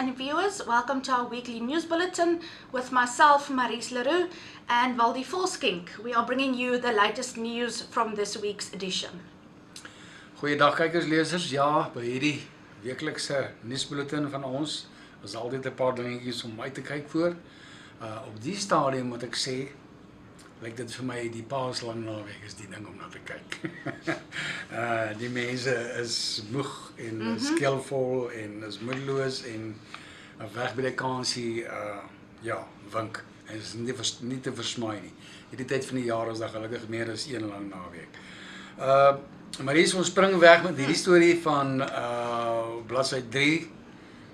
and viewers. Welcome to our weekly news bulletin with myself, Maries Leroux, and Waldy Volskink. We are bringing you the latest news from this week's edition. Goeiedag kykers, lesers. Ja, by hierdie weeklikse nuusbulletin van ons is altyd 'n paar dingetjies om uit te kyk voor. Op die stadium moet ek sê, lyk dit vir my die paaslang naweek is die ding om na te kyk. Die mense is moeg en skelvol en is moedeloos en weg by die kansie wink. En is nie te versmaai nie. Hierdie tyd van die jaar is daar gelukkig meer as een lang naweek. Maar hier is ons spring weg met hierdie storie van bladsy 3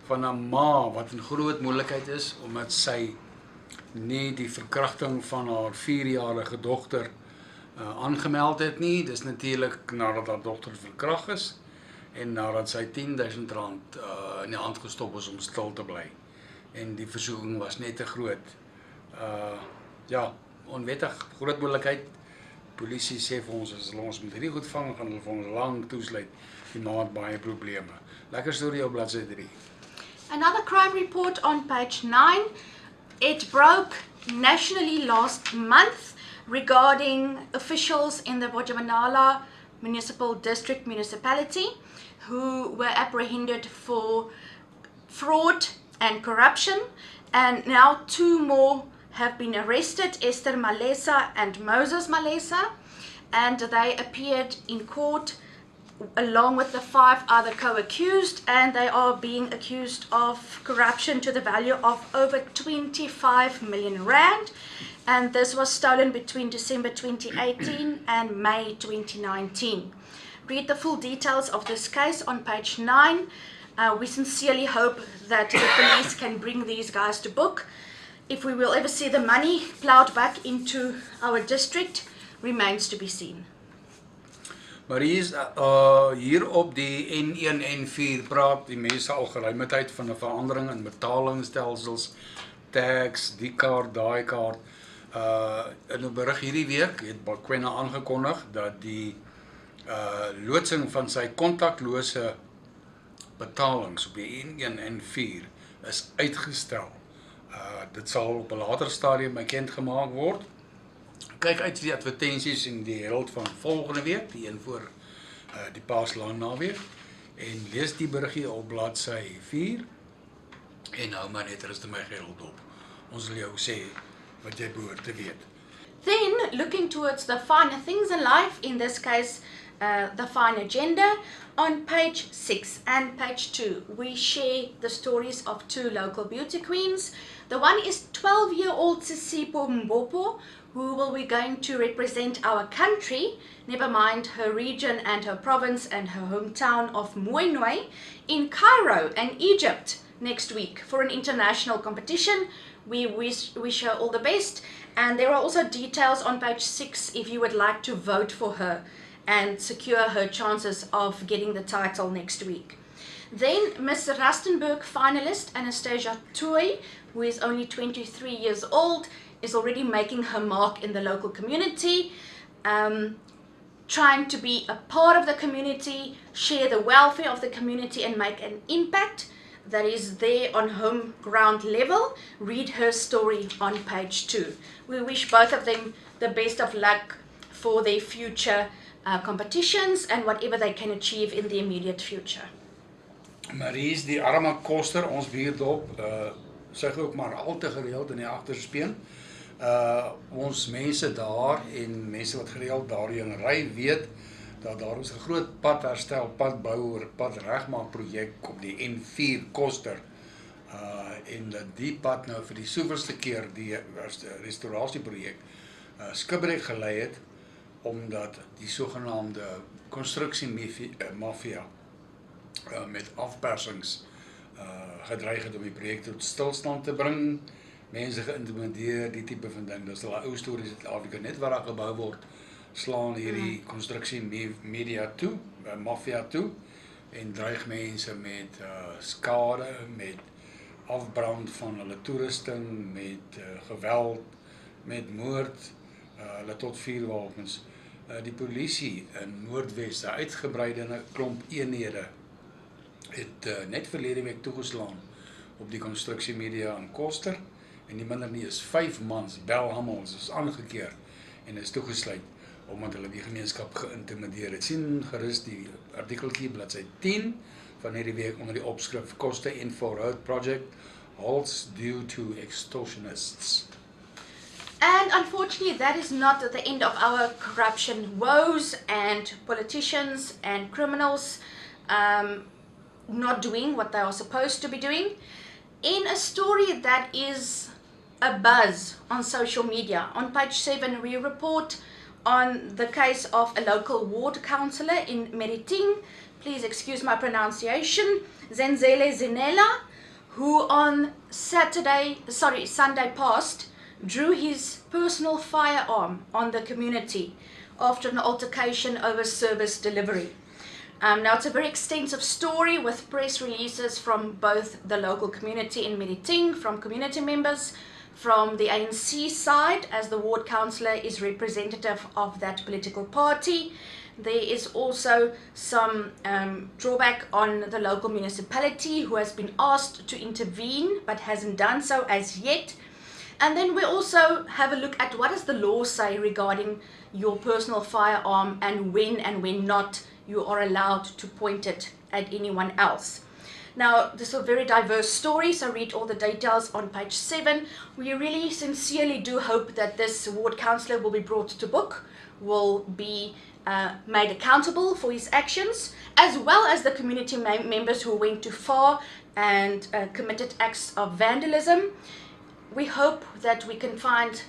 van 'n ma wat in groot moeilikheid is omdat sy nie die verkrachting van haar 4-jarige dogter aangemeld het nie. Dis natuurlik nadat haar dogter verkragt is en nadat sy R10.000 in die hand gestop is om stil te bly. En die versoeking was net te groot. Onwettig, groot moontlikheid. Polisie sê vir ons, as hulle ons met hierdie goed vang, gaan hulle vir ons lang toesluit. Die ma het baie probleme. Lekker storie op bladsy 3. Another crime report on page 9. It broke nationally last month regarding officials in the Bojamanala Municipal District Municipality who were apprehended for fraud and corruption, and now 2 more have been arrested, Esther Malesa and Moses Malesa, and they appeared in court along with the 5 other co-accused, and they are being accused of corruption to the value of over 25 million rand, and this was stolen between December 2018 and May 2019. Read the full details of this case on page 9. We sincerely hope that the police can bring these guys to book. If we will ever see the money plowed back into our district remains to be seen. Maar hier op die N1 en N4 praat die mense al geruime tyd van 'n verandering in betalingsstelsels, tax, die kaart, daai kaart. In 'n berig hierdie week het Bakwena aangekondig dat die loodsing van sy kontaklose betalings op die N1 en N4 is uitgestel. Dit sal op 'n later stadium bekend gemaak word. Kyk uit vir die advertensies in die Herald van volgende week, die een voor die paaslang naweek, en lees die berigie op bladsy 4 en hou maar net rustig my geld op. Ons wil jou sê wat jy behoort te weet. Then, looking towards the finer things in life, in this case, the fine agenda, on page 6 and page 2, we share the stories of 2 local beauty queens. The one is 12-year-old Sisipo Mbopo, who will be going to represent our country, never mind her region and her province and her hometown of Mooinoe, in Cairo and Egypt next week for an international competition. We wish her all the best, and there are also details on page 6 if you would like to vote for her and secure her chances of getting the title next week. Then Miss Rustenburg finalist Anastasia Toy, who is only 23 years old, is already making her mark in the local community, trying to be a part of the community, share the welfare of the community and make an impact that is there on home ground level. Read her story on page 2. We wish both of them the best of luck for their future competitions and whatever they can achieve in the immediate future. Maries, die arme koster, ons buurdorp, sy ook maar al te gereeld in die agterspeen. Ons mense daar en mense wat gereeld daarheen ry weet dat daar is 'n groot padherstel, padbouer, padregmaak projek op die N4 koster. En dat die pad nou vir die soeverste keer die restaurasieprojek skibreek gelei het, omdat die sogenaamde konstruksiemafia met afpersings gedreig het om die projek tot stilstand te bring, mense geïntimideer, die tipe van ding. Dis al 'n ou storie in Suid-Afrika, net waar daar gebou word, slaan hierdie konstruksiemedia toe, mafia toe, en dreig mense met skade, met afbrand van hulle toerusting, met geweld, met moord, hulle tot 4 wapens. Die polisie in Noordwes, 'n uitgebreide klomp eenhede, het net verlede week toegeslaan op die konstruksiemedia in Koster. En nie minder nie is 5 mans, bel almal, is aangekeer en is toegesluit omdat hulle die gemeenskap geïntimideer het. Sien gerus die artikeltjie bladsy 10 van hierdie week onder die opskrif Koste Info Road Project halts due to extortionists. And unfortunately, that is not the end of our corruption woes and politicians and criminals not doing what they are supposed to be doing. In a story that is a buzz on social media, on page 7 we report on the case of a local ward councillor in Meriting, please excuse my pronunciation, Zenzele Zinela, who on Sunday past drew his personal firearm on the community after an altercation over service delivery. Now it's a very extensive story with press releases from both the local community in Meriting, from community members, from the ANC side, as the ward councillor is representative of that political party. There is also some drawback on the local municipality, who has been asked to intervene but hasn't done so as yet. And then we also have a look at what does the law say regarding your personal firearm and when not you are allowed to point it at anyone else. Now, this is a very diverse story, so read all the details on page 7. We really sincerely do hope that this ward councillor will be brought to book, will be made accountable for his actions, as well as the community members who went too far and committed acts of vandalism. We hope that we can find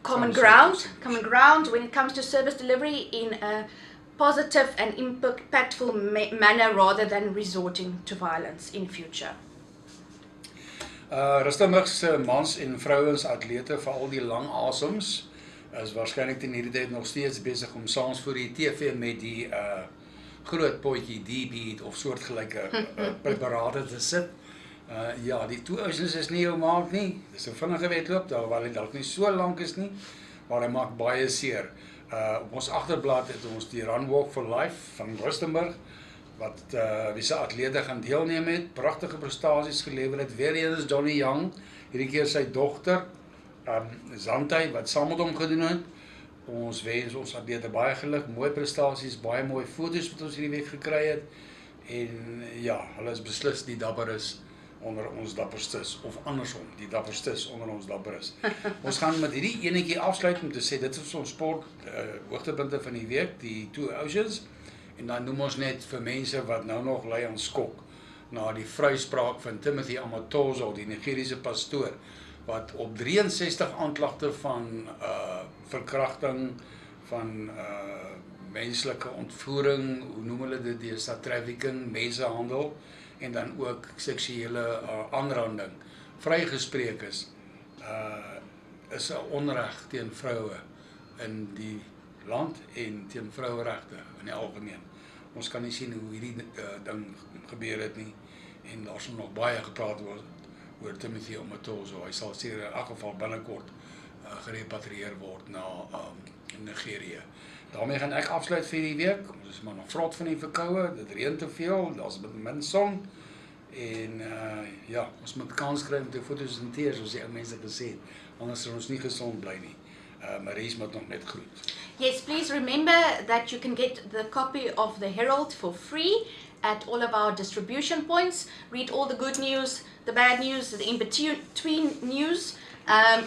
common ground when it comes to service delivery in a positive and impactful manner rather than resorting to violence in future. Rustenburg's mans en vrouens atlete vir al die lang asems is waarskynlik teen hierdie tyd nog steeds besig om saans voor die TV met die groot potjie DB of soortgelyke preparate te sit. Ja, die 2000s is nie jou maat nie. Dis 'n vinnige wedloop, alhoewel hy dalk nie so lank is nie, maar hy maak baie seer. Op ons agterblad het ons die Run Walk for Life van Rustenburg, wat wie se atlete gaan deelneem het, pragtige prestasies gelewer het. Weer eens Johnny Young, hierdie keer sy dogter, Zantay, wat saam met hom gedoen het. Ons wens ons atlete baie geluk, mooi prestasies, baie mooi foto's wat ons hierdie week gekry het. En ja, hulle is beslis die dapperes onder ons dapperstes, of andersom, die dapperstes onder ons dapperes. Ons gaan met hierdie enetjie afsluit om te sê, dit is ons sport hoogtepunte van die week, die Two Oceans, en dan noem ons net vir mense wat nou nog ly aan skok, na die vryspraak van Timothy Amatozo, die Nigeriese pastoor, wat op 63 aanklagte van verkrachting, van menslike ontvoering, hoe noem hulle dit, deesdae trafficking, mensenhandel, en dan ook seksuele aanranding, vrygespreek is 'n onreg teen vroue in die land en teen vroueregte in die algemeen. Ons kan nie sien hoe hierdie ding gebeur het nie, en daar sal nog baie gepraat word oor Timothy Amatozo. Hy sal seker in elk geval binnekort gerepatrieer word na Nigerië. Daarmee gaan ek afsluit vir die week. Ons is maar nog vrot van die verkoue, dit reën te veel, daar's min son. En ja, ons moet kans kry om te fotosinteer, soos die ou mense gesê het. Anders sal ons nie gesond bly nie. Maries moet nog net groet. Yes, please remember that you can get the copy of the Herald for free at all of our distribution points. Read all the good news, the bad news, the in-between news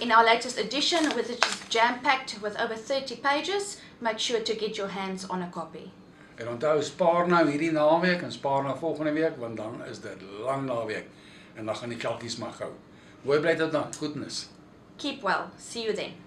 in our latest edition, which is jam-packed with over 30 pages. Make sure to get your hands on a copy. En onthou, spaar nou hierdie naweek en spaar nou volgende week, want dan is dit lang naweek en dan gaan die kelkies maar gou. Mooi bly tot dan, goednis. Keep well. See you then.